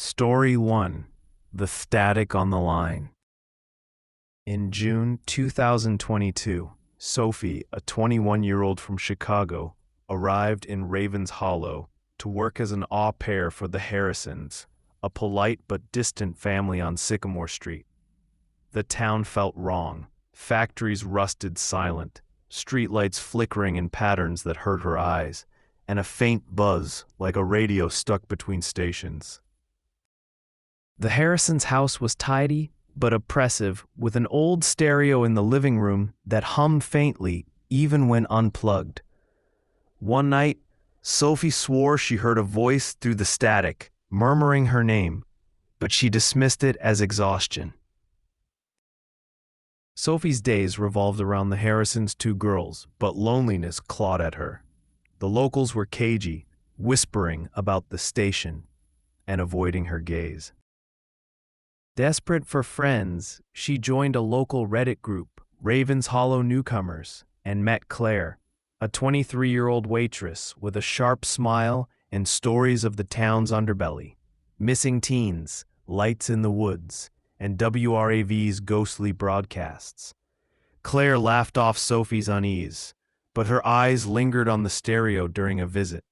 Story 1. The Static on the Line. In June 2022, Sophie, a 21-year-old from Chicago, arrived in Ravens Hollow to work as an au pair for the Harrisons, a polite but distant family on Sycamore Street. The town felt wrong. Factories rusted silent, streetlights flickering in patterns that hurt her eyes, and a faint buzz like a radio stuck between stations. The Harrisons' house was tidy but oppressive, with an old stereo in the living room that hummed faintly even when unplugged. One night, Sophie swore she heard a voice through the static, murmuring her name, but she dismissed it as exhaustion. Sophie's days revolved around the Harrisons' two girls, but loneliness clawed at her. The locals were cagey, whispering about the station and avoiding her gaze. Desperate for friends, she joined a local Reddit group, Ravens Hollow Newcomers, and met Claire, a 23-year-old waitress with a sharp smile and stories of the town's underbelly, missing teens, lights in the woods, and WRAV's ghostly broadcasts. Claire laughed off Sophie's unease, but her eyes lingered on the stereo during a visit.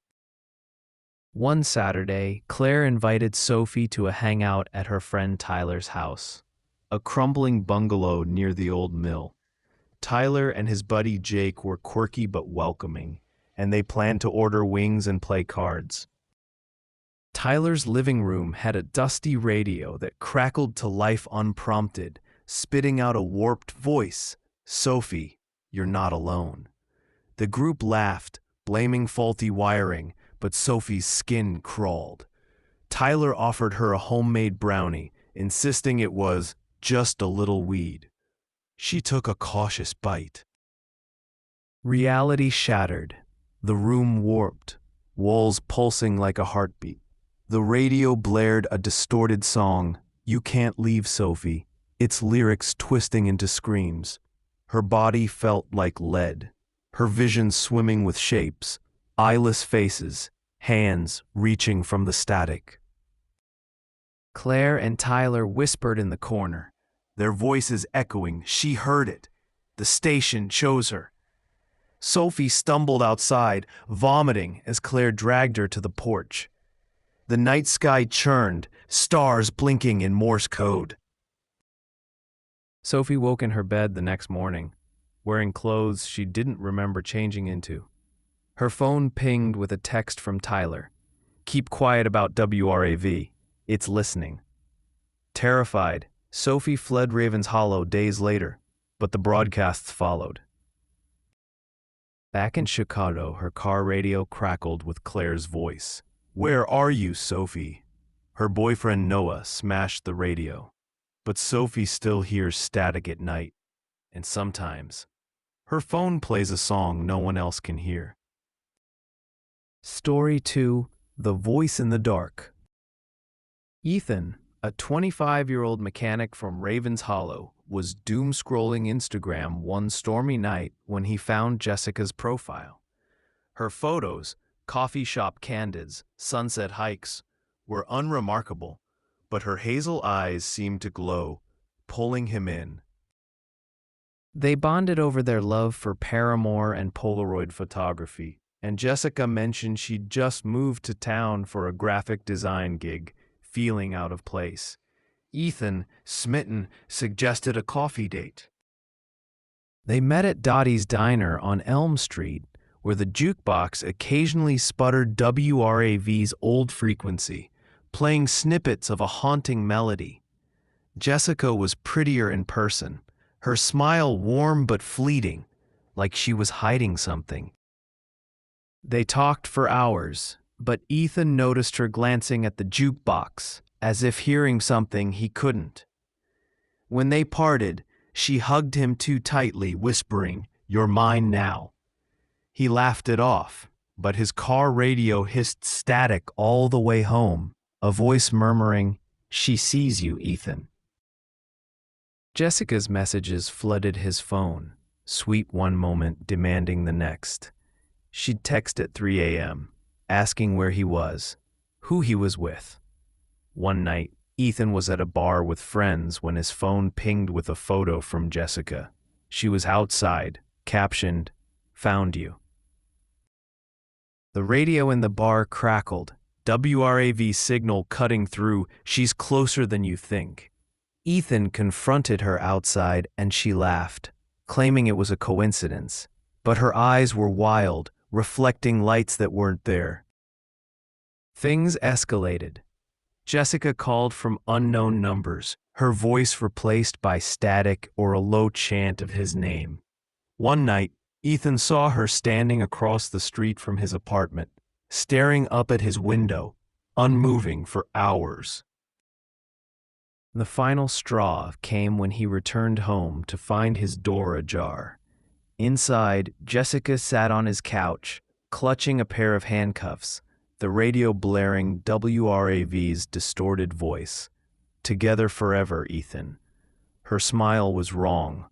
One Saturday, Claire invited Sophie to a hangout at her friend Tyler's house, a crumbling bungalow near the old mill. Tyler and his buddy Jake were quirky but welcoming, and they planned to order wings and play cards. Tyler's living room had a dusty radio that crackled to life unprompted, spitting out a warped voice, "Sophie, you're not alone." The group laughed, blaming faulty wiring, but Sophie's skin crawled. Tyler offered her a homemade brownie, insisting it was just a little weed. She took a cautious bite. Reality shattered. The room warped, walls pulsing like a heartbeat. The radio blared a distorted song, "You Can't Leave, Sophie," its lyrics twisting into screams. Her body felt like lead, her vision swimming with shapes, eyeless faces, hands reaching from the static. Claire and Tyler whispered in the corner, their voices echoing. She heard it. The station chose her. Sophie stumbled outside, vomiting as Claire dragged her to the porch. The night sky churned, stars blinking in Morse code. Sophie woke in her bed the next morning, wearing clothes she didn't remember changing into. Her phone pinged with a text from Tyler. "Keep quiet about WRAV. It's listening." Terrified, Sophie fled Ravens Hollow days later, but the broadcasts followed. Back in Chicago, her car radio crackled with Claire's voice. "Where are you, Sophie?" Her boyfriend Noah smashed the radio, but Sophie still hears static at night, and sometimes her phone plays a song no one else can hear. Story 2. The Voice in the Dark. Ethan, a 25-year-old mechanic from Ravens Hollow, was doom-scrolling Instagram one stormy night when he found Jessica's profile. Her photos, coffee shop candids, sunset hikes, were unremarkable, but her hazel eyes seemed to glow, pulling him in. They bonded over their love for Paranormal and Polaroid photography, and Jessica mentioned she'd just moved to town for a graphic design gig, feeling out of place. Ethan, smitten, suggested a coffee date. They met at Dottie's Diner on Elm Street, where the jukebox occasionally sputtered WRAV's old frequency, playing snippets of a haunting melody. Jessica was prettier in person, her smile warm but fleeting, like she was hiding something. They talked for hours, but Ethan noticed her glancing at the jukebox, as if hearing something he couldn't. When they parted, she hugged him too tightly, whispering, "You're mine now." He laughed it off, but his car radio hissed static all the way home, a voice murmuring, "She sees you, Ethan." Jessica's messages flooded his phone, sweet one moment demanding the next. She'd text at 3 a.m., asking where he was, who he was with. One night, Ethan was at a bar with friends when his phone pinged with a photo from Jessica. She was outside, captioned, "Found you." The radio in the bar crackled. WRAV signal cutting through, "She's closer than you think." Ethan confronted her outside and she laughed, claiming it was a coincidence. But her eyes were wild, reflecting lights that weren't there. Things escalated. Jessica called from unknown numbers, her voice replaced by static or a low chant of his name. One night, Ethan saw her standing across the street from his apartment, staring up at his window, unmoving for hours. The final straw came when he returned home to find his door ajar. Inside, Jessica sat on his couch, clutching a pair of handcuffs, the radio blaring WRAV's distorted voice. "Together forever, Ethan." Her smile was wrong,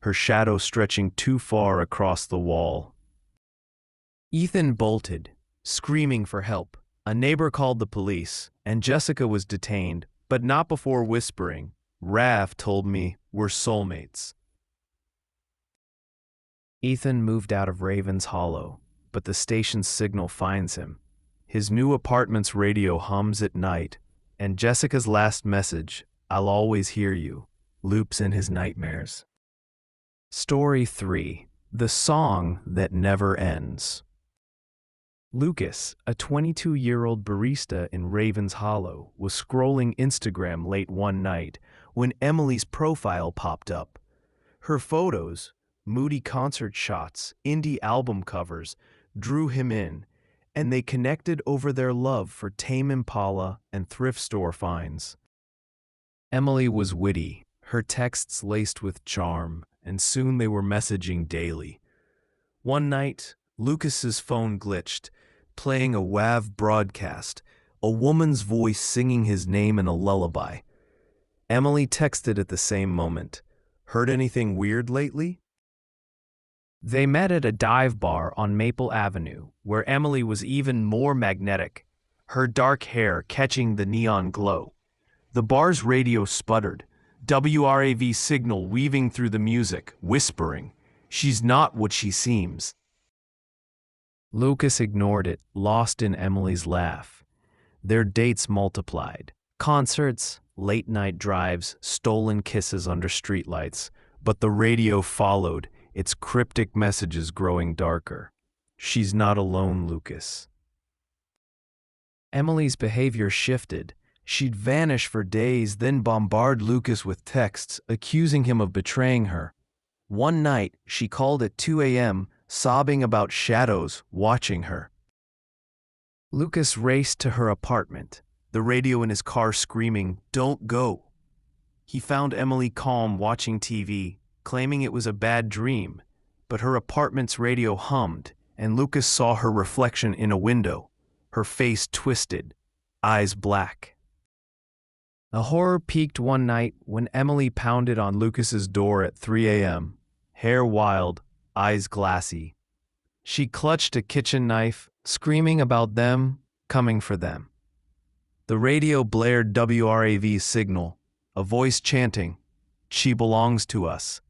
her shadow stretching too far across the wall. Ethan bolted, screaming for help. A neighbor called the police, and Jessica was detained, but not before whispering, "Rav told me we're soulmates." Ethan moved out of Raven's Hollow, but the station's signal finds him. His new apartment's radio hums at night, and Jessica's last message, "I'll always hear you," loops in his nightmares. Story 3. The Song That Never Ends. Lucas, a 22-year-old barista in Raven's Hollow, was scrolling Instagram late one night when Emily's profile popped up. Her photos, moody concert shots, indie album covers, drew him in, and they connected over their love for Tame Impala and thrift store finds. Emily was witty, her texts laced with charm, and soon they were messaging daily. One night, Lucas's phone glitched, playing a WAV broadcast, a woman's voice singing his name in a lullaby. Emily texted at the same moment, "Heard anything weird lately?" They met at a dive bar on Maple Avenue, where Emily was even more magnetic, her dark hair catching the neon glow. The bar's radio sputtered, WRAV signal weaving through the music, whispering, "She's not what she seems." Lucas ignored it, lost in Emily's laugh. Their dates multiplied. Concerts, late-night drives, stolen kisses under streetlights. But the radio followed, its cryptic messages growing darker. "She's not alone, Lucas." Emily's behavior shifted. She'd vanish for days, then bombard Lucas with texts, accusing him of betraying her. One night, she called at 2 a.m., sobbing about shadows watching her. Lucas raced to her apartment, the radio in his car screaming, "Don't go." He found Emily calm watching TV, claiming it was a bad dream, but her apartment's radio hummed, and Lucas saw her reflection in a window, her face twisted, eyes black. The horror peaked one night when Emily pounded on Lucas's door at 3 a.m., hair wild, eyes glassy. She clutched a kitchen knife, screaming about them coming for them. The radio blared WRAV's signal, a voice chanting, "She belongs to us."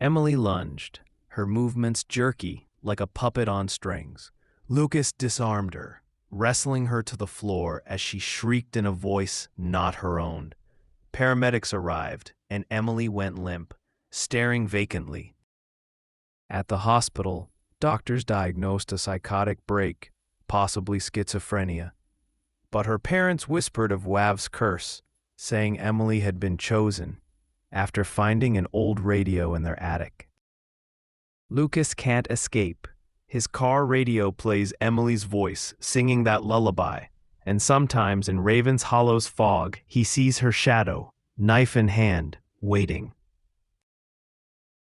Emily lunged, her movements jerky, like a puppet on strings. Lucas disarmed her, wrestling her to the floor as she shrieked in a voice not her own. Paramedics arrived, and Emily went limp, staring vacantly. At the hospital, doctors diagnosed a psychotic break, possibly schizophrenia. But her parents whispered of Wav's curse, saying Emily had been chosen, after finding an old radio in their attic. Lucas can't escape. His car radio plays Emily's voice, singing that lullaby, and sometimes in Raven's Hollow's fog, he sees her shadow, knife in hand, waiting.